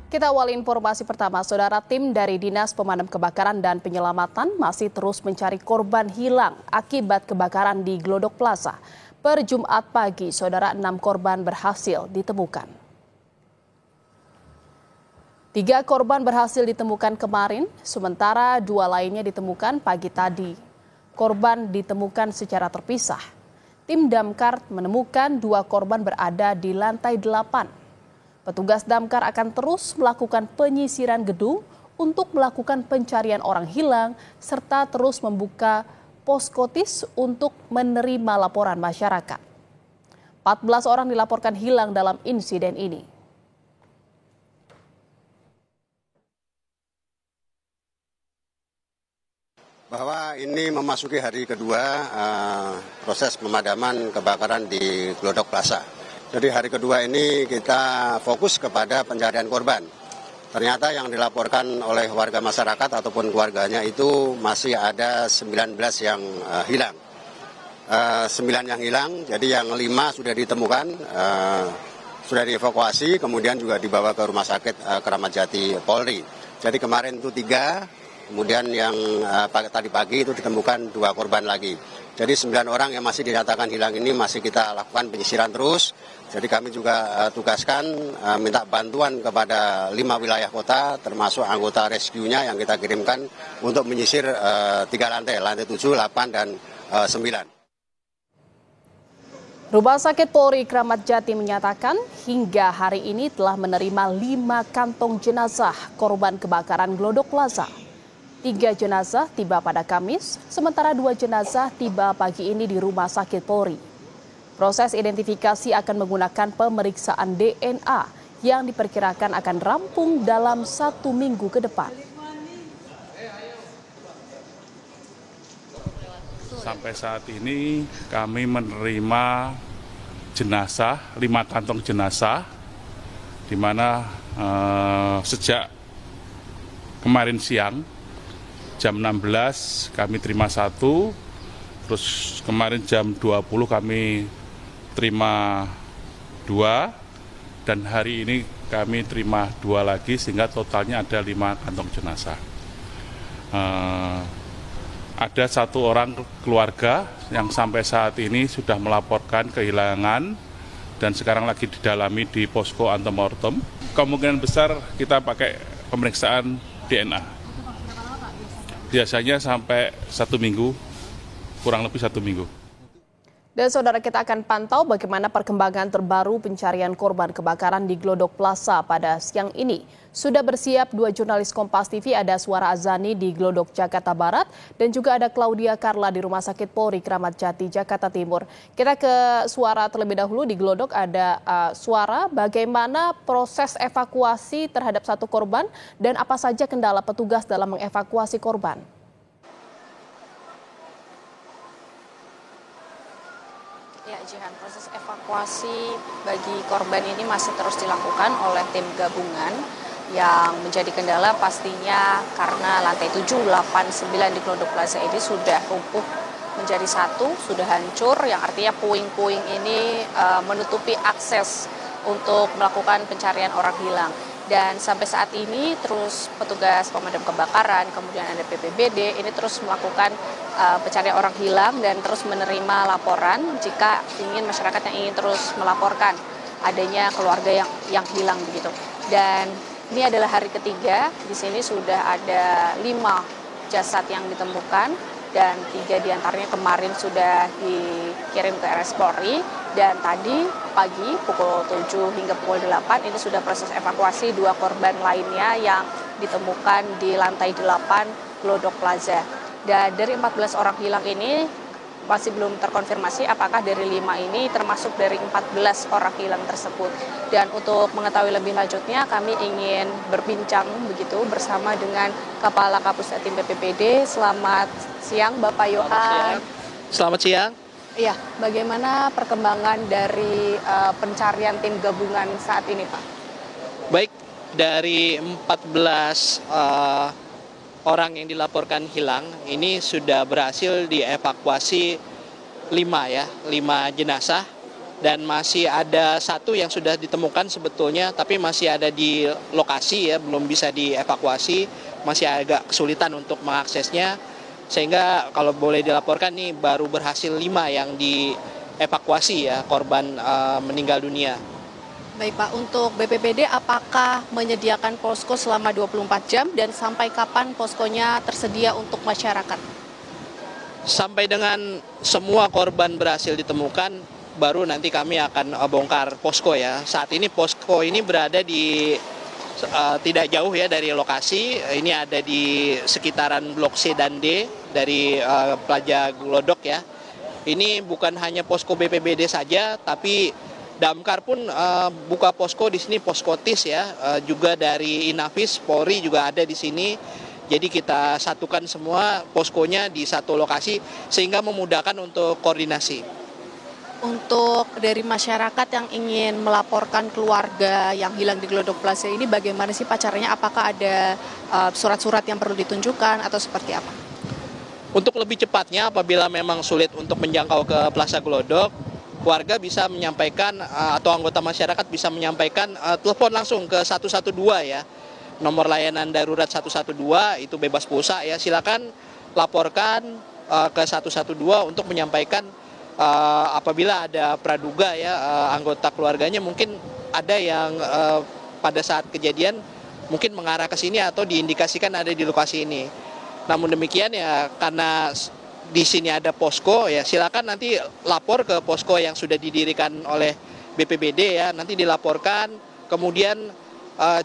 Kita awali informasi pertama, saudara. Tim dari Dinas Pemadam Kebakaran dan Penyelamatan masih terus mencari korban hilang akibat kebakaran di Glodok Plaza. Per Jumat pagi, saudara, 6 korban berhasil ditemukan. 3 korban berhasil ditemukan kemarin, sementara 2 lainnya ditemukan pagi tadi. Korban ditemukan secara terpisah. Tim damkar menemukan 2 korban berada di lantai 8. Petugas damkar akan terus melakukan penyisiran gedung untuk melakukan pencarian orang hilang serta terus membuka poskotis untuk menerima laporan masyarakat. 14 orang dilaporkan hilang dalam insiden ini. Bahwa ini memasuki hari kedua proses pemadaman kebakaran di Glodok Plaza. Jadi hari kedua ini kita fokus kepada pencarian korban. Ternyata yang dilaporkan oleh warga masyarakat ataupun keluarganya itu masih ada 19 yang hilang. 9 yang hilang, jadi yang 5 sudah ditemukan, sudah dievakuasi, kemudian juga dibawa ke Rumah Sakit Kramat Jati Polri. Jadi kemarin itu 3, kemudian yang tadi pagi itu ditemukan 2 korban lagi. Jadi 9 orang yang masih dinyatakan hilang ini masih kita lakukan penyisiran terus. Jadi kami juga tugaskan minta bantuan kepada 5 wilayah kota termasuk anggota rescue-nya yang kita kirimkan untuk menyisir 3 lantai 7, 8, dan 9. Rumah Sakit Polri Kramat Jati menyatakan hingga hari ini telah menerima 5 kantong jenazah korban kebakaran Glodok Plaza. 3 jenazah tiba pada Kamis, sementara 2 jenazah tiba pagi ini di Rumah Sakit Polri. Proses identifikasi akan menggunakan pemeriksaan DNA yang diperkirakan akan rampung dalam 1 minggu ke depan. Sampai saat ini kami menerima jenazah, 5 kantong jenazah, di mana sejak kemarin siang, jam 16 kami terima 1, terus kemarin jam 20 kami terima 2, dan hari ini kami terima 2 lagi sehingga totalnya ada 5 kantong jenazah. Ada 1 orang keluarga yang sampai saat ini sudah melaporkan kehilangan dan sekarang lagi didalami di posko antemortem. Kemungkinan besar kita pakai pemeriksaan DNA. Biasanya sampai 1 minggu, kurang lebih 1 minggu. Dan saudara, kita akan pantau bagaimana perkembangan terbaru pencarian korban kebakaran di Glodok Plaza pada siang ini. Sudah bersiap 2 jurnalis Kompas TV, ada Suara Azani di Glodok, Jakarta Barat, dan juga ada Claudia Carla di Rumah Sakit Polri Kramat Jati, Jakarta Timur. Kita ke Suara terlebih dahulu. Di Glodok ada Suara, bagaimana proses evakuasi terhadap 1 korban dan apa saja kendala petugas dalam mengevakuasi korban? Ya, Jihan, proses evakuasi bagi korban ini masih terus dilakukan oleh tim gabungan. Yang menjadi kendala pastinya karena lantai 7, 8, 9 di Glodok Plaza ini sudah lumpuh menjadi 1, sudah hancur, yang artinya puing-puing ini menutupi akses untuk melakukan pencarian orang hilang. Dan sampai saat ini terus petugas pemadam kebakaran, kemudian ada BPBD, ini terus melakukan pencarian orang hilang dan terus menerima laporan jika masyarakat yang ingin terus melaporkan adanya keluarga yang hilang begitu. Dan ini adalah hari ketiga, di sini sudah ada 5 jasad yang ditemukan dan 3 diantaranya kemarin sudah dikirim ke RS Polri. Dan tadi pagi pukul 7 hingga pukul 8 ini sudah proses evakuasi 2 korban lainnya yang ditemukan di lantai 8 Glodok Plaza. Dan dari 14 orang hilang ini masih belum terkonfirmasi apakah dari 5 ini termasuk dari 14 orang hilang tersebut. Dan untuk mengetahui lebih lanjutnya kami ingin berbincang begitu bersama dengan Kepala Kapusdatin BPBD. Selamat siang Bapak Yohan. Selamat siang. Iya, bagaimana perkembangan dari pencarian tim gabungan saat ini, Pak? Baik, dari 14 orang yang dilaporkan hilang, ini sudah berhasil dievakuasi 5 jenazah. dan masih ada satu yang sudah ditemukan sebetulnya, tapi masih ada di lokasi ya, belum bisa dievakuasi, masih agak kesulitan untuk mengaksesnya, sehingga kalau boleh dilaporkan nih baru berhasil 5 yang dievakuasi ya, korban meninggal dunia. Baik Pak, untuk BPBD apakah menyediakan posko selama 24 jam dan sampai kapan poskonya tersedia untuk masyarakat? Sampai dengan semua korban berhasil ditemukan, baru nanti kami akan bongkar posko ya. Saat ini posko ini berada di tidak jauh ya dari lokasi. Ini ada di sekitaran Blok C dan D dari Plaza Glodok ya. Ini bukan hanya posko BPBD saja, tapi Damkar pun buka posko di sini, posko TIS ya, juga dari Inavis, Polri juga ada di sini. Jadi kita satukan semua poskonya di satu lokasi sehingga memudahkan untuk koordinasi. Untuk dari masyarakat yang ingin melaporkan keluarga yang hilang di Glodok Plaza ini bagaimana sih Pak caranya? Apakah ada surat-surat yang perlu ditunjukkan atau seperti apa? Untuk lebih cepatnya apabila memang sulit untuk menjangkau ke Plaza Glodok, warga bisa menyampaikan atau anggota masyarakat bisa menyampaikan telepon langsung ke 112 ya. Nomor layanan darurat 112 itu bebas pulsa ya. Silakan laporkan ke 112 untuk menyampaikan apabila ada praduga ya, anggota keluarganya mungkin ada yang pada saat kejadian mungkin mengarah ke sini atau diindikasikan ada di lokasi ini. Namun demikian ya, karena di sini ada posko ya, silakan nanti lapor ke posko yang sudah didirikan oleh BPBD ya, nanti dilaporkan, kemudian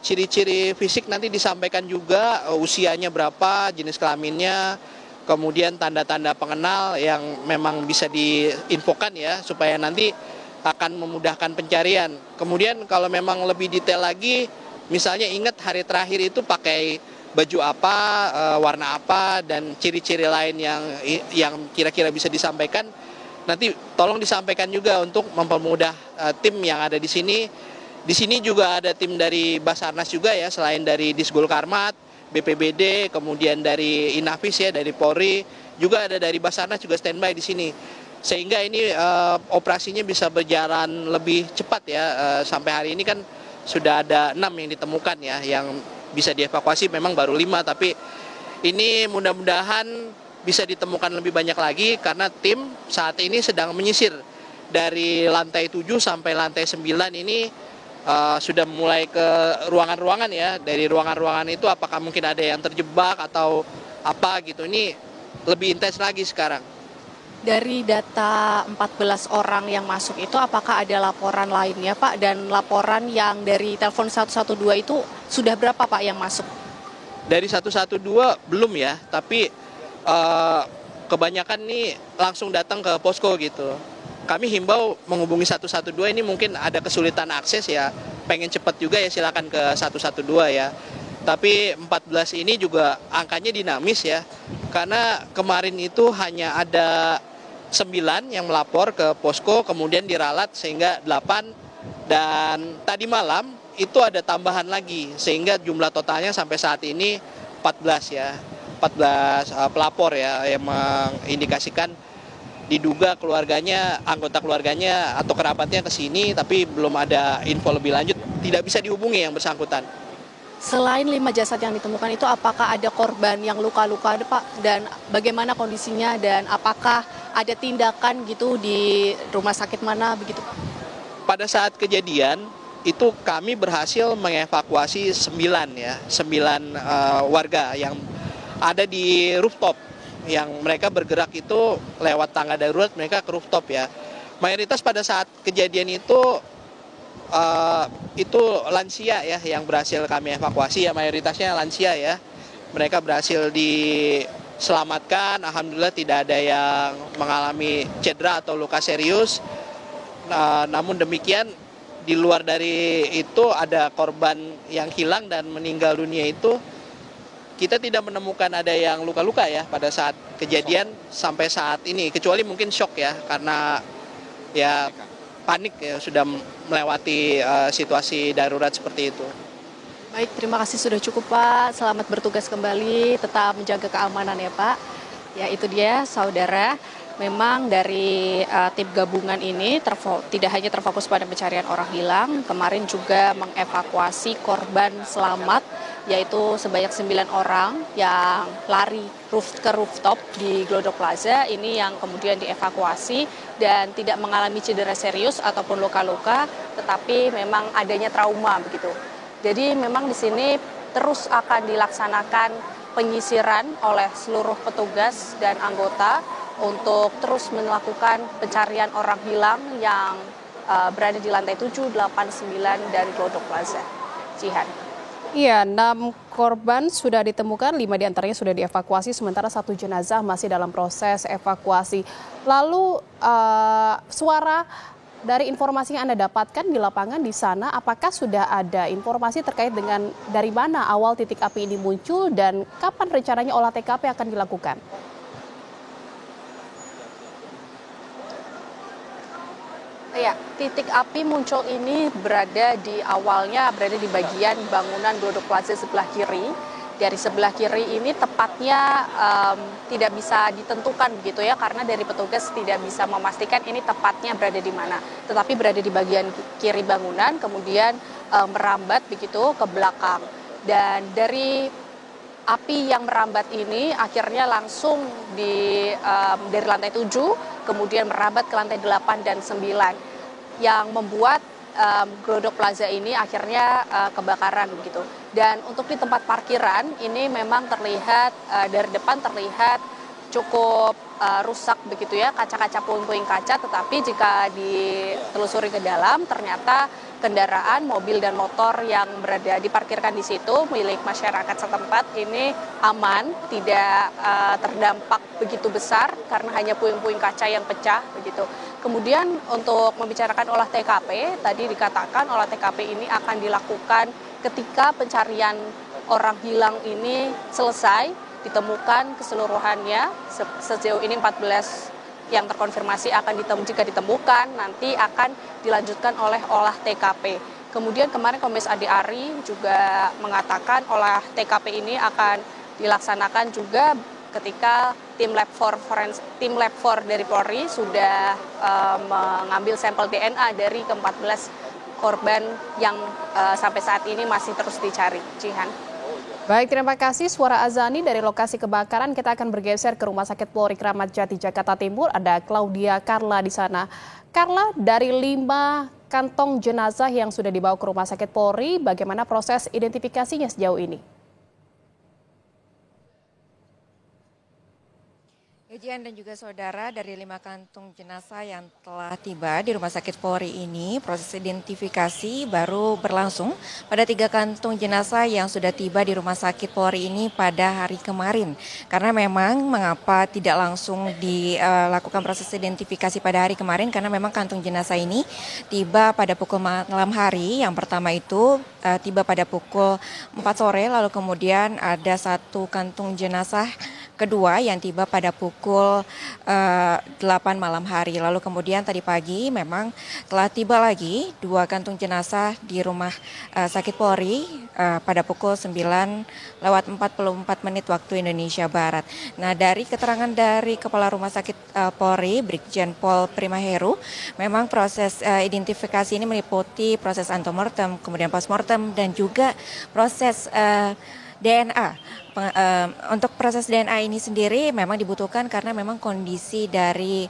ciri-ciri fisik nanti disampaikan juga, usianya berapa, jenis kelaminnya, kemudian tanda-tanda pengenal yang memang bisa diinfokan ya, supaya nanti akan memudahkan pencarian. Kemudian kalau memang lebih detail lagi, misalnya ingat hari terakhir itu pakai baju apa, warna apa, dan ciri-ciri lain yang kira-kira bisa disampaikan, nanti tolong disampaikan juga untuk mempermudah tim yang ada di sini. Di sini juga ada tim dari Basarnas juga ya, selain dari Disgul Karmat, BPBD, kemudian dari Inavis ya, dari Polri, juga ada dari Basarnas juga standby di sini. Sehingga ini operasinya bisa berjalan lebih cepat ya. Sampai hari ini kan sudah ada 6 yang ditemukan ya, yang bisa dievakuasi memang baru 5, tapi ini mudah-mudahan bisa ditemukan lebih banyak lagi karena tim saat ini sedang menyisir dari lantai 7 sampai lantai 9 ini sudah mulai ke ruangan-ruangan ya. Dari ruangan-ruangan itu apakah mungkin ada yang terjebak atau apa gitu, ini lebih intens lagi sekarang. Dari data 14 orang yang masuk itu apakah ada laporan lainnya Pak? Dan laporan yang dari telepon 112 itu sudah berapa Pak yang masuk? Dari 112 belum ya, tapi kebanyakan nih langsung datang ke posko gitu. Kami himbau menghubungi 112 ini mungkin ada kesulitan akses ya, pengen cepat juga ya silakan ke 112 ya. Tapi 14 ini juga angkanya dinamis ya, karena kemarin itu hanya ada 9 yang melapor ke posko, kemudian diralat sehingga 8, dan tadi malam itu ada tambahan lagi sehingga jumlah totalnya sampai saat ini 14 ya, 14 pelapor ya, yang mengindikasikan diduga keluarganya, anggota keluarganya atau kerabatnya ke sini, tapi belum ada info lebih lanjut, tidak bisa dihubungi yang bersangkutan. Selain 5 jasad yang ditemukan itu, apakah ada korban yang luka-luka Pak? Dan bagaimana kondisinya dan apakah ada tindakan gitu di rumah sakit mana begitu Pak? Pada saat kejadian itu kami berhasil mengevakuasi 9 warga yang ada di rooftop. Yang mereka bergerak itu lewat tangga darurat, mereka ke rooftop ya. Mayoritas pada saat kejadian itu lansia ya yang berhasil kami evakuasi ya, mayoritasnya lansia ya. Mereka berhasil diselamatkan, alhamdulillah tidak ada yang mengalami cedera atau luka serius. Namun demikian di luar dari itu ada korban yang hilang dan meninggal dunia itu kita tidak menemukan ada yang luka-luka ya pada saat kejadian sampai saat ini, kecuali mungkin shock ya karena ya panik ya, sudah melewati situasi darurat seperti itu. Baik, terima kasih sudah cukup Pak. Selamat bertugas kembali, tetap menjaga keamanan ya Pak. Ya itu dia saudara. memang dari tim gabungan ini tidak hanya terfokus pada pencarian orang hilang, kemarin juga mengevakuasi korban selamat, yaitu sebanyak 9 orang yang lari ke rooftop di Glodok Plaza. Ini yang kemudian dievakuasi dan tidak mengalami cedera serius ataupun luka-luka, tetapi memang adanya trauma begitu. Jadi memang di sini terus akan dilaksanakan penyisiran oleh seluruh petugas dan anggota untuk terus melakukan pencarian orang hilang yang berada di lantai 7, 8, 9 dari Glodok Plaza. Jihan. Iya, 6 korban sudah ditemukan, 5 diantaranya sudah dievakuasi, sementara 1 jenazah masih dalam proses evakuasi. Lalu suara dari informasi yang Anda dapatkan di lapangan di sana, apakah sudah ada informasi terkait dengan dari mana awal titik api ini muncul dan kapan rencananya olah TKP akan dilakukan? Ya, titik api muncul ini berada di bagian bangunan Glodok Plaza sebelah kiri. Dari sebelah kiri ini tepatnya tidak bisa ditentukan begitu ya, karena dari petugas tidak bisa memastikan ini tepatnya berada di mana. Tetapi berada di bagian kiri bangunan, kemudian merambat begitu ke belakang. Dan dari api yang merambat ini akhirnya langsung dari lantai 7, kemudian merambat ke lantai 8 dan 9. Yang membuat Glodok Plaza ini akhirnya kebakaran begitu. Dan untuk di tempat parkiran ini memang terlihat dari depan terlihat cukup rusak begitu ya, kaca-kaca puing-puing kaca, tetapi jika ditelusuri ke dalam ternyata kendaraan, mobil dan motor yang diparkirkan di situ milik masyarakat setempat ini aman, tidak terdampak begitu besar karena hanya puing-puing kaca yang pecah begitu. Kemudian untuk membicarakan olah TKP, tadi dikatakan olah TKP ini akan dilakukan ketika pencarian orang hilang ini selesai, ditemukan keseluruhannya. Sejauh ini 14 yang terkonfirmasi jika ditemukan nanti akan dilanjutkan oleh olah TKP. Kemudian kemarin Kombes Ade Ari juga mengatakan olah TKP ini akan dilaksanakan juga ketika tim lab 4 dari Polri sudah mengambil sampel DNA dari ke-14 korban yang sampai saat ini masih terus dicari. Jihan. Baik, terima kasih Suara Azani dari lokasi kebakaran. Kita akan bergeser ke Rumah Sakit Polri Kramat Jati, Jakarta Timur. Ada Claudia Carla di sana. Carla, dari 5 kantong jenazah yang sudah dibawa ke Rumah Sakit Polri, bagaimana proses identifikasinya sejauh ini? Ujian dan juga saudara, dari 5 kantung jenazah yang telah tiba di Rumah Sakit Polri ini, proses identifikasi baru berlangsung pada 3 kantung jenazah yang sudah tiba di Rumah Sakit Polri ini pada hari kemarin. Karena memang mengapa tidak langsung dilakukan proses identifikasi pada hari kemarin, karena memang kantung jenazah ini tiba pada pukul malam hari. Yang pertama itu tiba pada pukul 4 sore, lalu kemudian ada 1 kantung jenazah kedua yang tiba pada pukul 8 malam hari. Lalu kemudian tadi pagi memang telah tiba lagi 2 kantung jenazah di Rumah Sakit Polri pada pukul 9:44 waktu Indonesia Barat. Nah, dari keterangan dari Kepala Rumah Sakit Polri, Brigjen Pol Primaheru, memang proses identifikasi ini meliputi proses antemortem, kemudian postmortem dan juga proses DNA. Untuk proses DNA ini sendiri memang dibutuhkan karena memang kondisi dari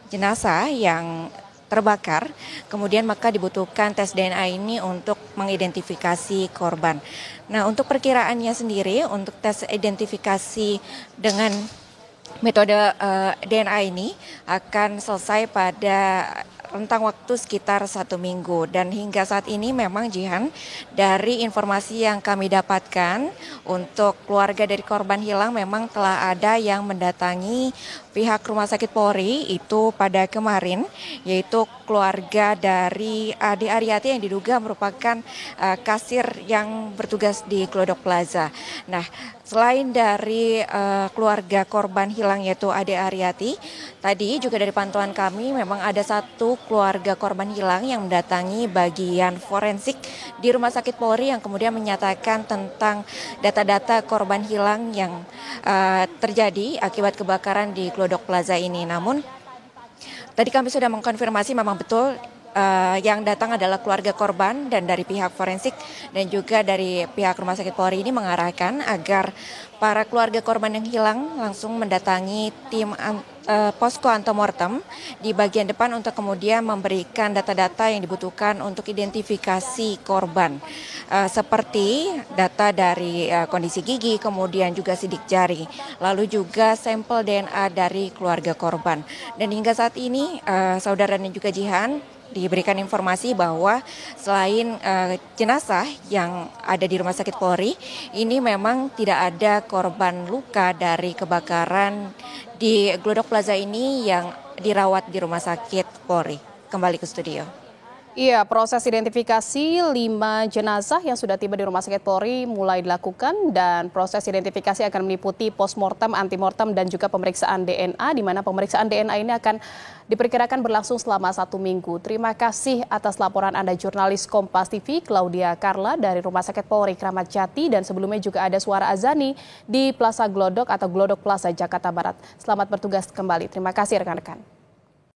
jenazah yang terbakar, kemudian maka dibutuhkan tes DNA ini untuk mengidentifikasi korban. Nah, untuk perkiraannya sendiri, untuk tes identifikasi dengan metode DNA ini akan selesai pada rentang waktu sekitar 1 minggu. Dan hingga saat ini memang Jihan, dari informasi yang kami dapatkan untuk keluarga dari korban hilang memang telah ada yang mendatangi pihak Rumah Sakit Polri itu pada kemarin, yaitu keluarga dari Ade Aryati yang diduga merupakan kasir yang bertugas di Glodok Plaza. Nah, selain dari keluarga korban hilang yaitu Ade Aryati, tadi juga dari pantauan kami memang ada 1 keluarga korban hilang yang mendatangi bagian forensik di Rumah Sakit Polri yang kemudian menyatakan tentang data-data korban hilang yang terjadi akibat kebakaran di Glodok Glodok Plaza ini. Namun tadi kami sudah mengkonfirmasi memang betul yang datang adalah keluarga korban dan dari pihak forensik dan juga dari pihak Rumah Sakit Polri ini mengarahkan agar para keluarga korban yang hilang langsung mendatangi tim posko antemortem di bagian depan untuk kemudian memberikan data-data yang dibutuhkan untuk identifikasi korban seperti data dari kondisi gigi, kemudian juga sidik jari, lalu juga sampel DNA dari keluarga korban. Dan hingga saat ini saudara dan juga Jihan diberikan informasi bahwa selain jenazah yang ada di Rumah Sakit Polri, ini memang tidak ada korban luka dari kebakaran di Glodok Plaza ini yang dirawat di Rumah Sakit Polri. Kembali ke studio. Iya, proses identifikasi 5 jenazah yang sudah tiba di Rumah Sakit Polri mulai dilakukan dan proses identifikasi akan meliputi postmortem, antemortem dan juga pemeriksaan DNA, di mana pemeriksaan DNA ini akan diperkirakan berlangsung selama 1 minggu. Terima kasih atas laporan Anda jurnalis Kompas TV Claudia Carla dari Rumah Sakit Polri Kramat Jati, dan sebelumnya juga ada Suara Azani di Plaza Glodok atau Glodok Plaza Jakarta Barat. Selamat bertugas kembali. Terima kasih rekan-rekan.